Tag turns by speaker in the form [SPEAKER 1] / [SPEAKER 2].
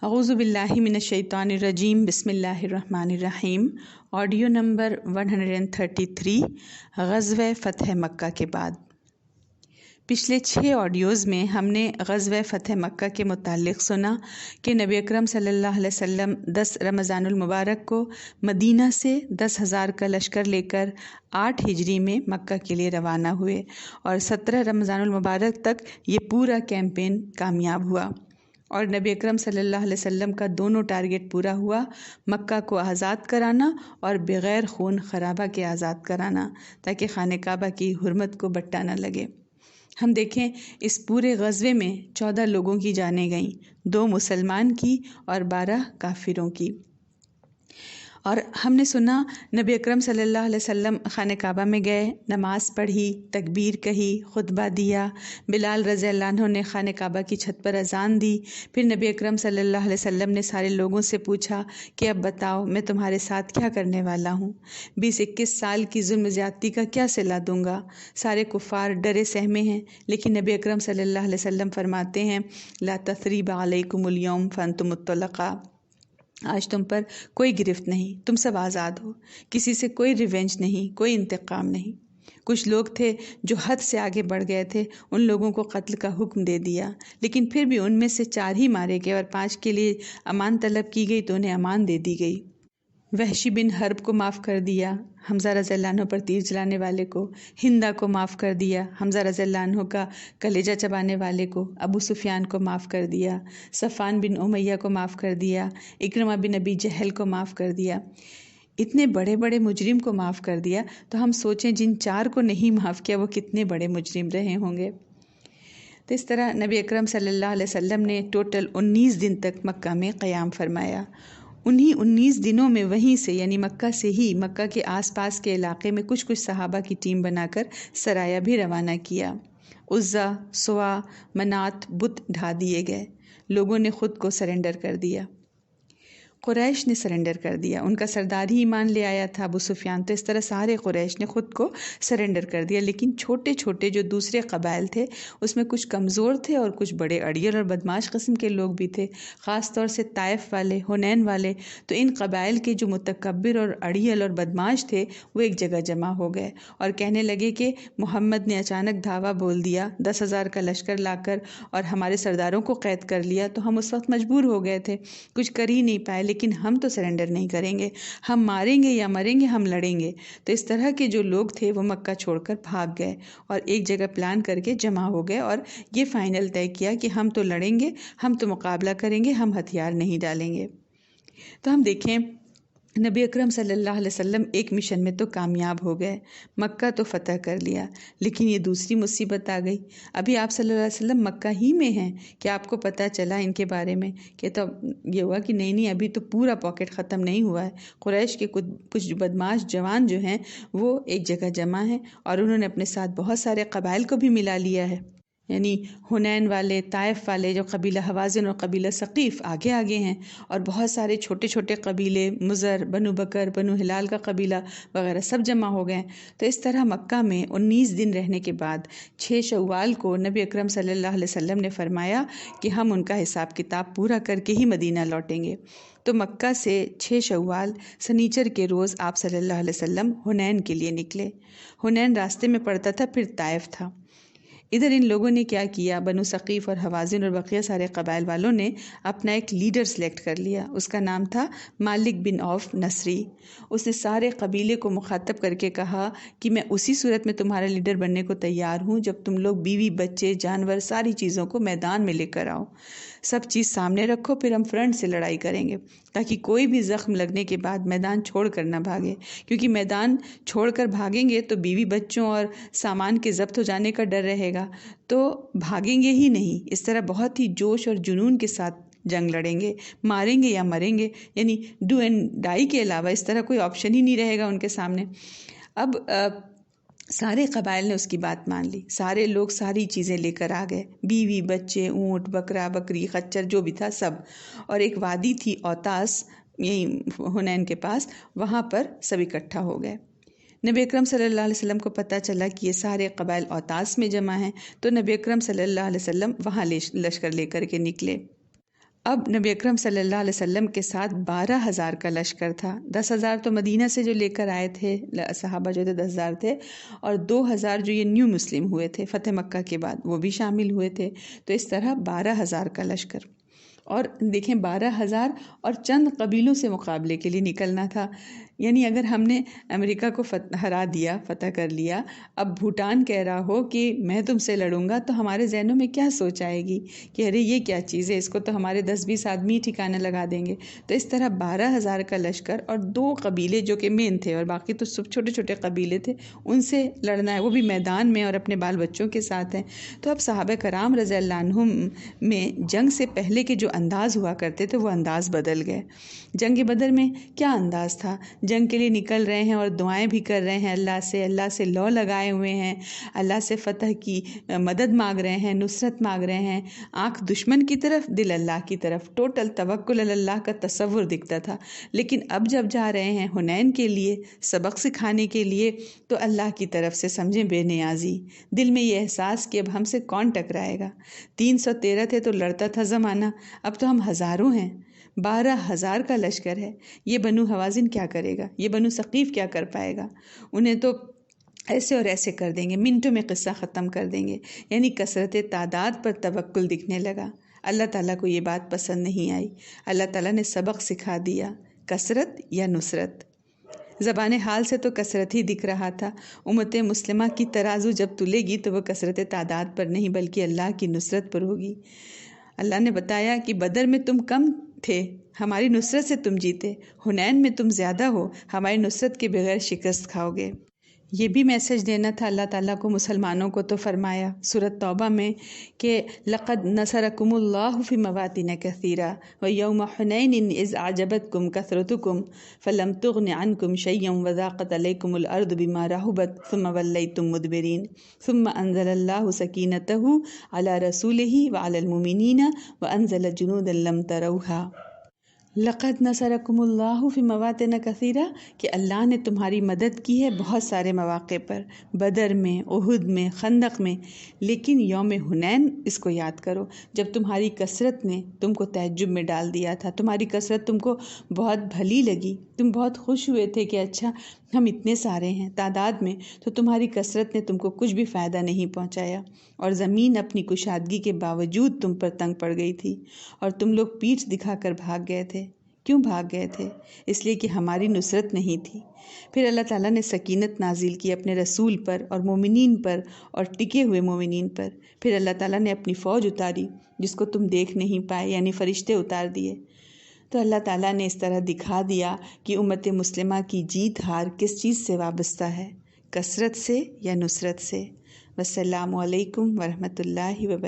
[SPEAKER 1] اعوذ باللہ من الشیطان الرجیم بسم اللہ الرحمن الرحیم۔ آڈیو نمبر 133 غزوہ فتح مکہ کے بعد۔ پچھلے 6 آڈیوز میں ہم نے غزوہ فتح مکہ کے متعلق سنا کہ نبی اکرم صلی اللہ علیہ وسلم 10 رمضان المبارک کو مدینہ سے 10,000 کا لشکر لے کر 8 ہجری میں مکہ کے لیے روانہ ہوئے اور 17 رمضان المبارک تک یہ پورا کیمپین کامیاب ہوا، اور نبی اکرم صلی اللہ علیہ وسلم کا دونوں ٹارگٹ پورا ہوا، مکہ کو آزاد کرانا اور بغیر خون خرابہ کے آزاد کرانا، تاکہ خانہ کعبہ کی حرمت کو بٹا نہ لگے۔ ہم دیکھیں اس پورے غزوے میں 14 لوگوں کی جانیں گئیں، 2 مسلمان کی اور 12 کافروں کی۔ اور ہم نے سنا نبی اکرم صلی اللہ علیہ وسلم خانہ کعبہ میں گئے، نماز پڑھی، تکبیر کہی، خطبہ دیا، بلال رضی اللہ عنہ نے خانہ کعبہ کی چھت پر اذان دی۔ پھر نبی اکرم صلی اللہ علیہ وسلم نے سارے لوگوں سے پوچھا کہ اب بتاؤ میں تمہارے ساتھ کیا کرنے والا ہوں، 20-21 سال کی ظلم زیادتی کا کیا صلہ دوں گا؟ سارے کفار ڈرے سہمے ہیں، لیکن نبی اکرم صلی اللہ علیہ وسلم فرماتے ہیں لا تثریب علیکم اليوم فانتم الطلقاء، آج تم پر کوئی گرفت نہیں، تم سب آزاد ہو، کسی سے کوئی ریونج نہیں، کوئی انتقام نہیں۔ کچھ لوگ تھے جو حد سے آگے بڑھ گئے تھے، ان لوگوں کو قتل کا حکم دے دیا، لیکن پھر بھی ان میں سے 4 ہی مارے گئے اور 5 کے لیے امان طلب کی گئی تو انہیں امان دے دی گئی۔ وحشی بن حرب کو معاف کر دیا، حمزہ رضی اللہ عنہ پر تیر چلانے والے کو، ہندا کو معاف کر دیا، حمزہ رضی اللہ عنہ کا کلیجہ چبانے والے کو، ابو سفیان کو معاف کر دیا، صفوان بن امیہ کو معاف کر دیا، اکرمہ بن ابی جہل کو معاف کر دیا۔ اتنے بڑے بڑے مجرم کو معاف کر دیا تو ہم سوچیں جن 4 کو نہیں معاف کیا وہ کتنے بڑے مجرم رہے ہوں گے۔ تو اس طرح نبی اکرم صلی اللہ علیہ وسلم نے ٹوٹل 19 دن تک مکہ میں قیام فرمایا۔ انہی 19 دنوں میں وہیں سے یعنی مکہ سے ہی مکہ کے آس پاس کے علاقے میں کچھ صحابہ کی ٹیم بنا کر سرایا بھی روانہ کیا۔ عزا، سوا، منات بت ڈھا دیے گئے، لوگوں نے خود کو سرنڈر کر دیا۔ قریش نے سرنڈر کر دیا، ان کا سردار ہی ایمان لے آیا تھا ابو سفیان، تو اس طرح سارے قریش نے خود کو سرنڈر کر دیا۔ لیکن چھوٹے چھوٹے جو دوسرے قبائل تھے اس میں کچھ کمزور تھے اور کچھ بڑے اڑیل اور بدماش قسم کے لوگ بھی تھے، خاص طور سے طائف والے، حنین والے۔ تو ان قبائل کے جو متکبر اور اڑیل اور بدماش تھے وہ ایک جگہ جمع ہو گئے اور کہنے لگے کہ محمد نے اچانک دھاوا بول دیا 10,000 کا لشکر لا کر اور ہمارے سرداروں کو قید کر لیا، تو ہم اس وقت مجبور ہو گئے تھے، کچھ کر ہی نہیں پائے، لیکن ہم تو سرنڈر نہیں کریں گے، ہم ماریں گے یا مریں گے، ہم لڑیں گے۔ تو اس طرح کے جو لوگ تھے وہ مکہ چھوڑ کر بھاگ گئے اور ایک جگہ پلان کر کے جمع ہو گئے اور یہ فائنل طے کیا کہ ہم تو لڑیں گے، ہم تو مقابلہ کریں گے، ہم ہتھیار نہیں ڈالیں گے۔ تو ہم دیکھیں نبی اکرم صلی اللہ علیہ وسلم ایک مشن میں تو کامیاب ہو گئے، مکہ تو فتح کر لیا، لیکن یہ دوسری مصیبت آ گئی۔ ابھی آپ صلی اللہ علیہ وسلم مکہ ہی میں ہیں کہ آپ کو پتہ چلا ان کے بارے میں کہ تو یہ ہوا کہ نہیں ابھی تو پورا پاکٹ ختم نہیں ہوا ہے، قریش کے کچھ بدماش جوان جو ہیں وہ ایک جگہ جمع ہیں اور انہوں نے اپنے ساتھ بہت سارے قبائل کو بھی ملا لیا ہے، یعنی حنین والے، طائف والے جو قبیلہ حوازن اور قبیلہ ثقیف آگے ہیں، اور بہت سارے چھوٹے چھوٹے قبیلے، مزر، بنو بکر، بنو ہلال کا قبیلہ وغیرہ سب جمع ہو گئے۔ تو اس طرح مکہ میں 19 دن رہنے کے بعد 6 شوال کو نبی اکرم صلی اللہ علیہ وسلم نے فرمایا کہ ہم ان کا حساب کتاب پورا کر کے ہی مدینہ لوٹیں گے۔ تو مکہ سے 6 شوال سنیچر کے روز آپ صلی اللہ علیہ وسلم حنین کے لیے نکلے۔ حنین راستے میں پڑتا تھا، پھر طائف تھا۔ ادھر ان لوگوں نے کیا کیا، بنو ثقیف اور حوازن اور بقیہ سارے قبائل والوں نے اپنا ایک لیڈر سلیکٹ کر لیا، اس کا نام تھا مالک بن عوف نصری۔ اس نے سارے قبیلے کو مخاطب کر کے کہا کہ میں اسی صورت میں تمہارا لیڈر بننے کو تیار ہوں جب تم لوگ بیوی، بچے، جانور، ساری چیزوں کو میدان میں لے کر آؤ، سب چیز سامنے رکھو، پھر ہم فرنٹ سے لڑائی کریں گے تاکہ کوئی بھی زخم لگنے کے بعد میدان چھوڑ کر نہ بھاگے، کیونکہ میدان چھوڑ کر بھاگیں گے تو بیوی بچوں اور سامان کے ضبط ہو جانے کا ڈر رہے گا، تو بھاگیں گے ہی نہیں۔ اس طرح بہت ہی جوش اور جنون کے ساتھ جنگ لڑیں گے، ماریں گے یا مریں گے، یعنی ڈو اینڈ ڈائی کے علاوہ اس طرح کوئی آپشن ہی نہیں رہے گا ان کے سامنے۔ اب سارے قبائل نے اس کی بات مان لی، سارے لوگ ساری چیزیں لے کر آ گئے، بیوی، بچے، اونٹ، بکرا، بکری، خچر جو بھی تھا سب، اور ایک وادی تھی اوتاس یہی حنین کے پاس، وہاں پر سب اکٹھا ہو گئے۔ نبی اکرم صلی اللہ علیہ وسلم کو پتہ چلا کہ یہ سارے قبائل اوتاس میں جمع ہیں، تو نبی اکرم صلی اللہ علیہ وسلم وہاں لشکر لے کر کے نکلے۔ اب نبی اکرم صلی اللہ علیہ وسلم کے ساتھ 12,000 کا لشکر تھا. 10,000 تو مدینہ سے جو لے کر آئے تھے صحابہ جو تھے 10,000 تھے، اور 2,000 جو یہ نیو مسلم ہوئے تھے فتح مکہ کے بعد وہ بھی شامل ہوئے تھے. تو اس طرح 12,000 کا لشکر. اور دیکھیں 12,000 اور چند قبیلوں سے مقابلے کے لیے نکلنا تھا. یعنی اگر ہم نے امریکہ کو ہرا دیا، فتح کر لیا، اب بھوٹان کہہ رہا ہو کہ میں تم سے لڑوں گا، تو ہمارے ذہنوں میں کیا سوچ آئے گی کہ ارے یہ کیا چیز ہے، اس کو تو ہمارے 10-20 آدمی ٹھکانے لگا دیں گے. تو اس طرح 12,000 کا لشکر اور 2 قبیلے جو کہ مین تھے، اور باقی تو سب چھوٹے چھوٹے قبیلے تھے، ان سے لڑنا ہے، وہ بھی میدان میں اور اپنے بال بچوں کے ساتھ ہیں. تو اب صحابہ کرام رضی اللہ عنہم میں جنگ سے پہلے کے جو انداز ہوا کرتے تھے وہ انداز بدل گئے. جنگ بدر میں کیا انداز تھا؟ جنگ کے لیے نکل رہے ہیں اور دعائیں بھی کر رہے ہیں اللہ سے لو لگائے ہوئے ہیں، اللہ سے فتح کی مدد مانگ رہے ہیں، نصرت مانگ رہے ہیں. آنکھ دشمن کی طرف، دل اللہ کی طرف، ٹوٹل توکل اللہ کا تصور دکھتا تھا. لیکن اب جب جا رہے ہیں حنین کے لیے، سبق سکھانے کے لیے، تو اللہ کی طرف سے سمجھیں بے نیازی، دل میں یہ احساس کہ اب ہم سے کون ٹکرائے گا. 313 تھے تو لڑتا تھا زمانہ، اب تو ہم ہزاروں ہیں. 12,000 کا لشکر ہے. یہ بنو حوازن کیا کرے گا؟ یہ بنو ثقیف کیا کر پائے گا؟ انہیں تو ایسے اور ایسے کر دیں گے، منٹوں میں قصہ ختم کر دیں گے. یعنی کثرت تعداد پر توکل دکھنے لگا. اللہ تعالیٰ کو یہ بات پسند نہیں آئی. اللہ تعالیٰ نے سبق سکھا دیا، کثرت یا نصرت. زبان حال سے تو کثرت ہی دکھ رہا تھا. امت مسلمہ کی ترازو جب تلے گی تو وہ کثرت تعداد پر نہیں بلکہ اللہ کی نصرت پر ہوگی. اللہ نے بتایا کہ بدر میں تم کم تھے، ہماری نصرت سے تم جیتے. حنین میں تم زیادہ ہو، ہماری نصرت کے بغیر شکست کھاؤ گے. یہ بھی میسج دینا تھا اللہ تعالیٰ کو مسلمانوں کو. تو فرمایا سورۃ توبہ میں کہ لقد نصرکم اللہ فی مواطن کثیرہ ویوم حنین اذ اعجبتکم کثرتکم فلم تغن عنکم شیئا وضاقت علیکم الارض بما رحبت ثم ولیتم مدبرین ثم انزل اللہ سکینتہ علی رسولہ وعلی المؤمنین وانزل جنودا لم تروہا. لقد نصرکم اللہ فی مواطن کثیرہ، کہ اللہ نے تمہاری مدد کی ہے بہت سارے مواقع پر، بدر میں، احد میں، خندق میں. لیکن یوم حنین اس کو یاد کرو جب تمہاری کثرت نے تم کو تعجب میں ڈال دیا تھا. تمہاری کثرت تم کو بہت بھلی لگی، تم بہت خوش ہوئے تھے کہ اچھا ہم اتنے سارے ہیں تعداد میں، تو تمہاری کثرت نے تم کو کچھ بھی فائدہ نہیں پہنچایا، اور زمین اپنی کشادگی کے باوجود تم پر تنگ پڑ گئی تھی، اور تم لوگ پیٹھ دکھا کر بھاگ گئے تھے. کیوں بھاگ گئے تھے؟ اس لیے کہ ہماری نصرت نہیں تھی. پھر اللہ تعالیٰ نے سکینت نازل کی اپنے رسول پر اور مومنین پر اور ٹکے ہوئے مومنین پر. پھر اللہ تعالیٰ نے اپنی فوج اتاری جس کو تم دیکھ نہیں پائے، یعنی فرشتے اتار دیے. تو اللہ تعالیٰ نے اس طرح دکھا دیا کہ امت مسلمہ کی جیت ہار کس چیز سے وابستہ ہے، کثرت سے یا نصرت سے. والسلام علیکم ورحمۃ اللہ وبرکاتہ.